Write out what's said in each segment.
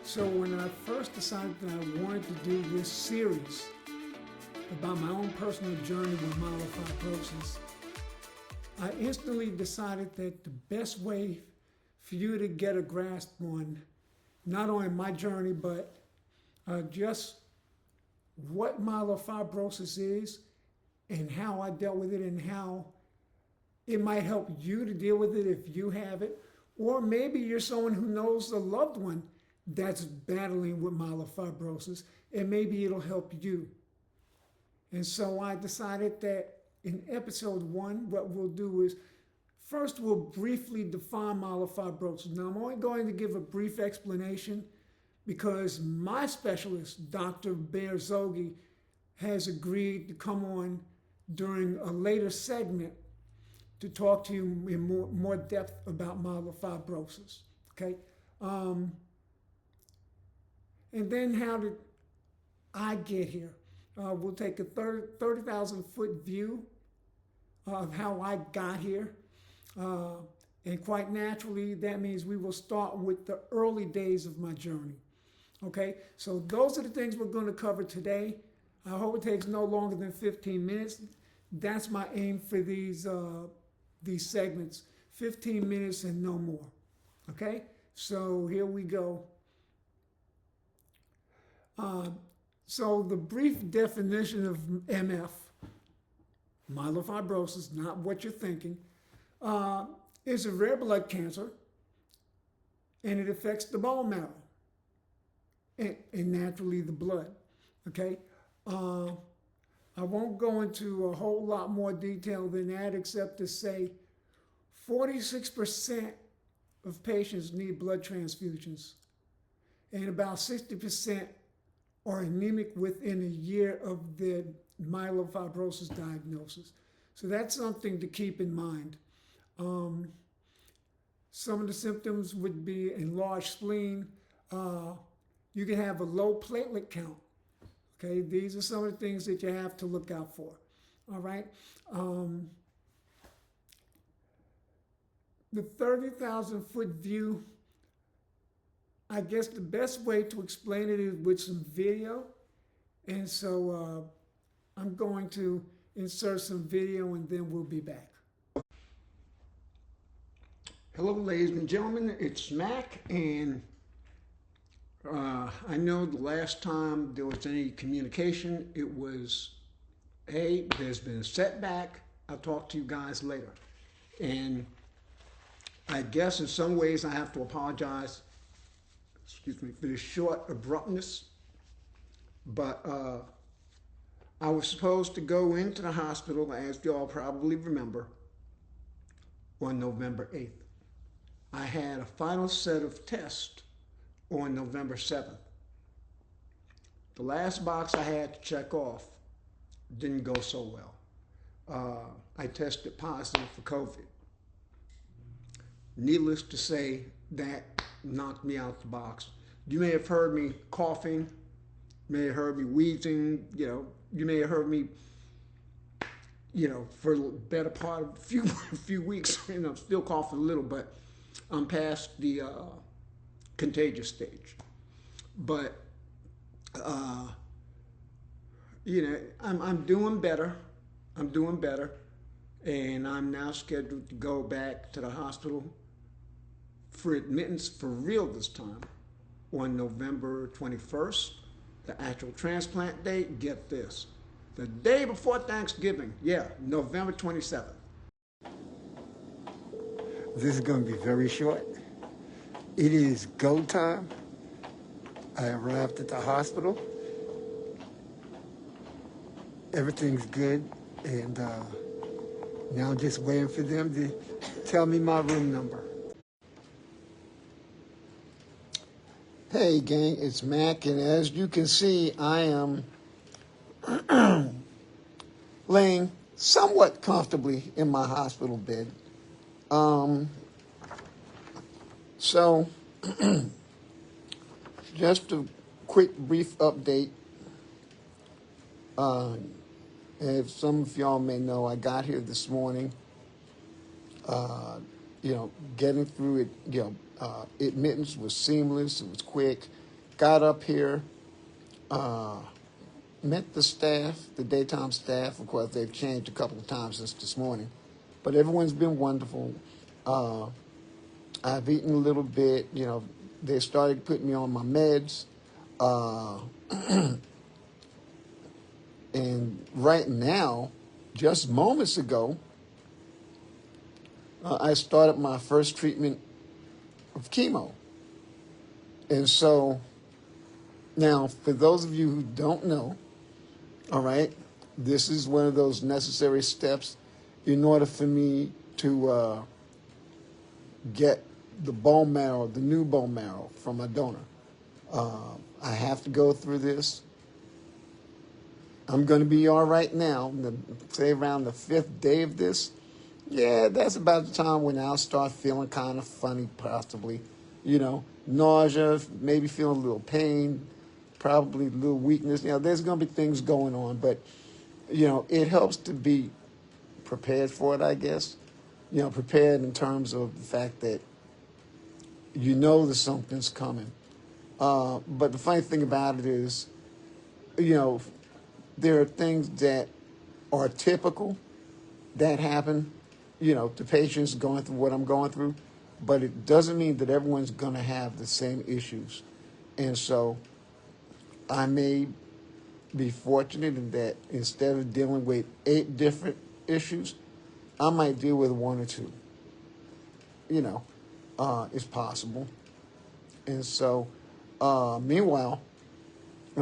So when I first decided that I wanted to do this series about my own personal journey with myelofibrosis, I instantly decided that the best way for you to get a grasp on not only my journey, but just what myelofibrosis is and how I dealt with it and how it might help you to deal with it if you have it. Or maybe you're someone who knows a loved one that's battling with myelofibrosis, and maybe it'll help you. And so I decided that in episode 1, what we'll do is first we'll briefly define myelofibrosis. Now I'm only going to give a brief explanation because my specialist, Dr. Zogi, has agreed to come on during a later segment to talk to you in more depth about myelofibrosis. Okay. And then how did I get here? We'll take a 30,000 foot view of how I got here. And quite naturally, that means we will start with the early days of my journey. Okay, so those are the things we're going to cover today. I hope it takes no longer than 15 minutes. That's my aim for these segments, 15 minutes and no more. Okay, so here we go. So the brief definition of MF, myelofibrosis, not what you're thinking, is a rare blood cancer, and it affects the bone marrow and naturally the blood. Okay, I won't go into a whole lot more detail than that, except to say 46% of patients need blood transfusions, and about 60% are anemic within a year of their myelofibrosis diagnosis. So that's something to keep in mind. Some of the symptoms would be enlarged spleen. You can have a low platelet count. Okay, these are some of the things that you have to look out for. All right. The 30,000 foot view, I guess the best way to explain it is with some video. And so I'm going to insert some video and then we'll be back. Hello, ladies and gentlemen, it's Mac, and I know the last time there was any communication, it was, hey, there's been a setback. I'll talk to you guys later. And I guess in some ways I have to apologize, excuse me, for the short abruptness. But I was supposed to go into the hospital, as you all probably remember, on November 8th. I had a final set of tests on November 7th. The last box I had to check off didn't go so well. I tested positive for COVID. Needless to say, that knocked me out the box. You may have heard me coughing, you may have heard me wheezing, you may have heard me, for the better part of a few weeks, still coughing a little, but I'm past the contagious stage. But, I'm doing better. I'm doing better. And I'm now scheduled to go back to the hospital for admittance for real this time on November 21st, the actual transplant date. Get this, the day before Thanksgiving. Yeah, November 27th. This is going to be very short. It is go time. I arrived at the hospital. Everything's good, and now I'm just waiting for them to tell me my room number. Hey gang, it's Mac, and as you can see, I am laying somewhat comfortably in my hospital bed. So, just a quick brief update. As some of y'all may know, I got here this morning. Getting through it, admittance was seamless. It was quick. got up here, met the staff, the daytime staff. Of course, they've changed a couple of times since this morning, but everyone's been wonderful. I've eaten a little bit. They started putting me on my meds. And right now, just moments ago, I started my first treatment of chemo. And so now, for those of you who don't know, all right, this is one of those necessary steps in order for me to get the bone marrow, the new bone marrow from my donor. I have to go through this. I'm going to be all right now. Say around the 5th day of this. Yeah, that's about the time when I'll start feeling kind of funny, possibly. Nausea, maybe feeling a little pain, probably a little weakness. There's going to be things going on, but, it helps to be prepared for it, I guess. Prepared in terms of the fact that that something's coming. But the funny thing about it is, there are things that are typical that happen, to patients going through what I'm going through, but it doesn't mean that everyone's going to have the same issues. And so I may be fortunate in that instead of dealing with 8 different issues, I might deal with 1 or 2. It's possible. And so, meanwhile,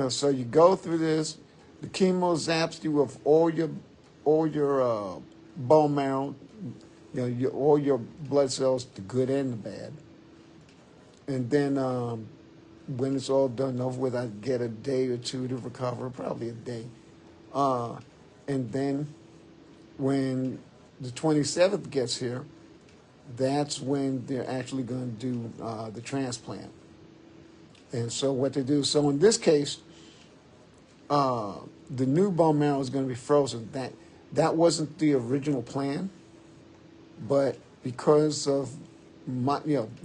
so you go through this. The chemo zaps you of all your bone marrow, all your blood cells, the good and the bad. And then when it's all done and over with, I get a day or 2 to recover, probably a day. And then when the 27th gets here, that's when they're actually going to do the transplant. And so what they do, so in this case, the new bone marrow is going to be frozen. That wasn't the original plan, but because of my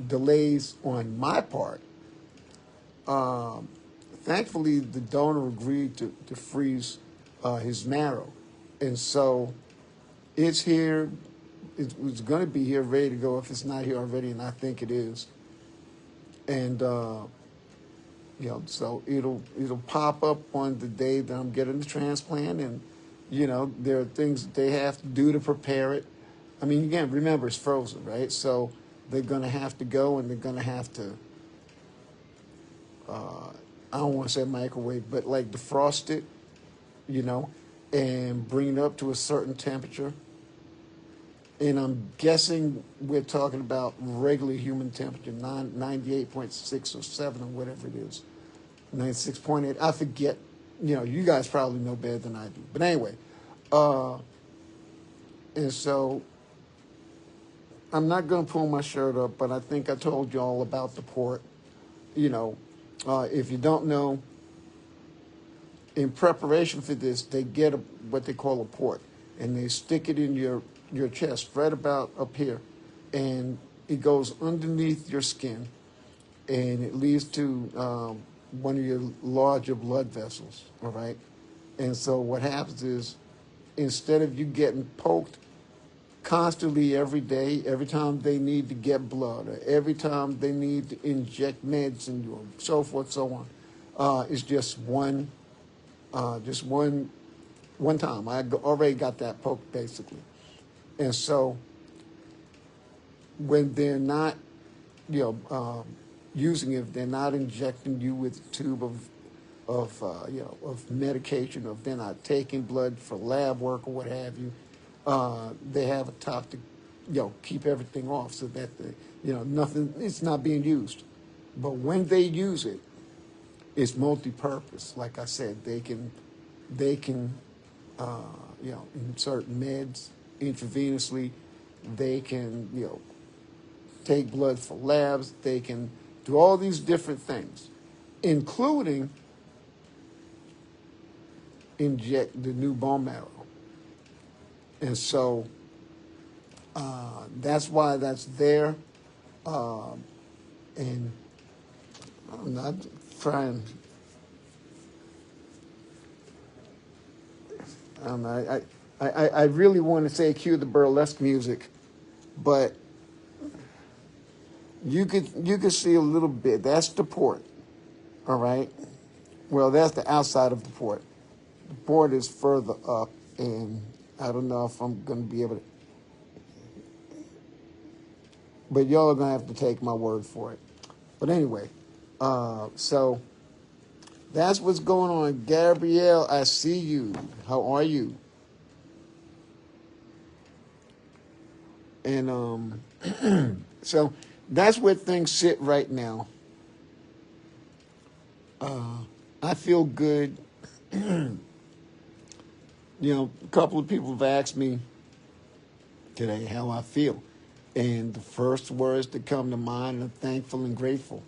delays on my part, thankfully the donor agreed to freeze his marrow, and so it's here. It's going to be here, ready to go if it's not here already, and I think it is. And so it'll pop up on the day that I'm getting the transplant, and there are things that they have to do to prepare it. I mean, again, remember it's frozen, right? So they're going to have to go, and they're going to have to. I don't want to say microwave, but like defrost it, and bring it up to a certain temperature. And I'm guessing we're talking about regular human temperature, 98.6 or 7 or whatever it is, 96.8. I forget. You guys probably know better than I do. But anyway, and so I'm not going to pull my shirt up, but I think I told you all about the port. If you don't know, in preparation for this, they get what they call a port, and they stick it in your chest, right about up here, and it goes underneath your skin, and it leads to one of your larger blood vessels, all right? And so what happens is, instead of you getting poked constantly every day, every time they need to get blood, or every time they need to inject meds in you, and so forth, so on, it's just one time. I already got that poked, basically. And so when they're not, using it, they're not injecting you with a tube of medication, or if they're not taking blood for lab work or what have you, they have a top to, keep everything off so that nothing, it's not being used. But when they use it, it's multi-purpose. Like I said, they can insert meds intravenously. They can, take blood for labs. They can do all these different things, including inject the new bone marrow. And so that's why that's there. And I trying. I don't know. I really want to say cue the burlesque music, but you could see a little bit. That's the port, all right. Well, that's the outside of the port. The port is further up, and I don't know if I'm going to be able to. But y'all are going to have to take my word for it. But anyway, so that's what's going on. Gabrielle, I see you. How are you? And so that's where things sit right now. I feel good. A couple of people have asked me today how I feel. And the first words that come to mind are thankful and grateful.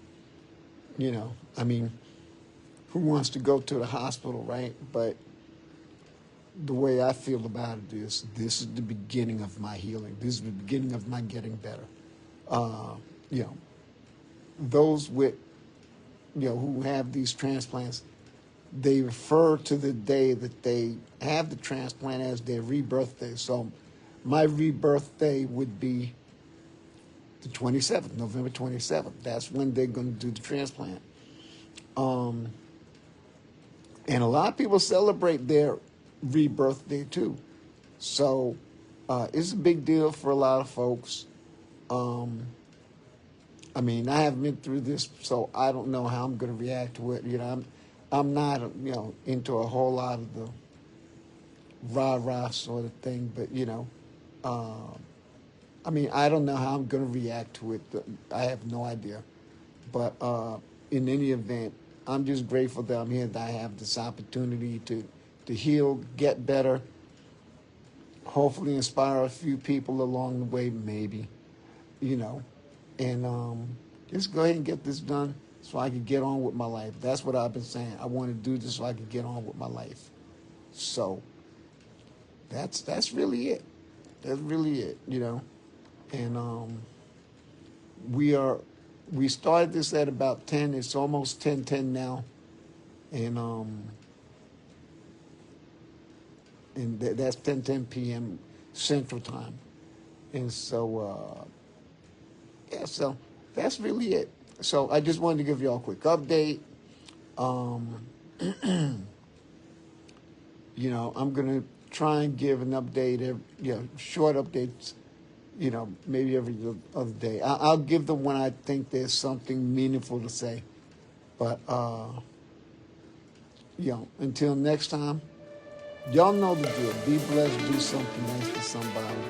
I mean, who wants to go to the hospital, right? But the way I feel about it is this is the beginning of my healing. This is the beginning of my getting better. Those with, who have these transplants, they refer to the day that they have the transplant as their rebirth day. So my rebirth day would be the 27th, November 27th. That's when they're going to do the transplant. And a lot of people celebrate their rebirth day too. So it's a big deal for a lot of folks. I mean, I haven't been through this, so I don't know how I'm going to react to it. I'm not, into a whole lot of the rah-rah sort of thing, but, I mean, I don't know how I'm going to react to it. I have no idea. But in any event, I'm just grateful that I'm here, that I have this opportunity to heal, get better, hopefully inspire a few people along the way, maybe, and just go ahead and get this done so I can get on with my life. That's what I've been saying. I want to do this so I can get on with my life. So that's really it. That's really it, And we started this at about 10. It's almost 10:10 now. And that's 10:10 p.m. Central Time. And so so that's really it. So I just wanted to give you all a quick update. I'm going to try and give an update, short updates, maybe every other day. I'll give them when I think there's something meaningful to say. But, until next time, y'all know the drill. Be blessed, do something nice to somebody,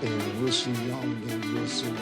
and we'll see y'all again real soon.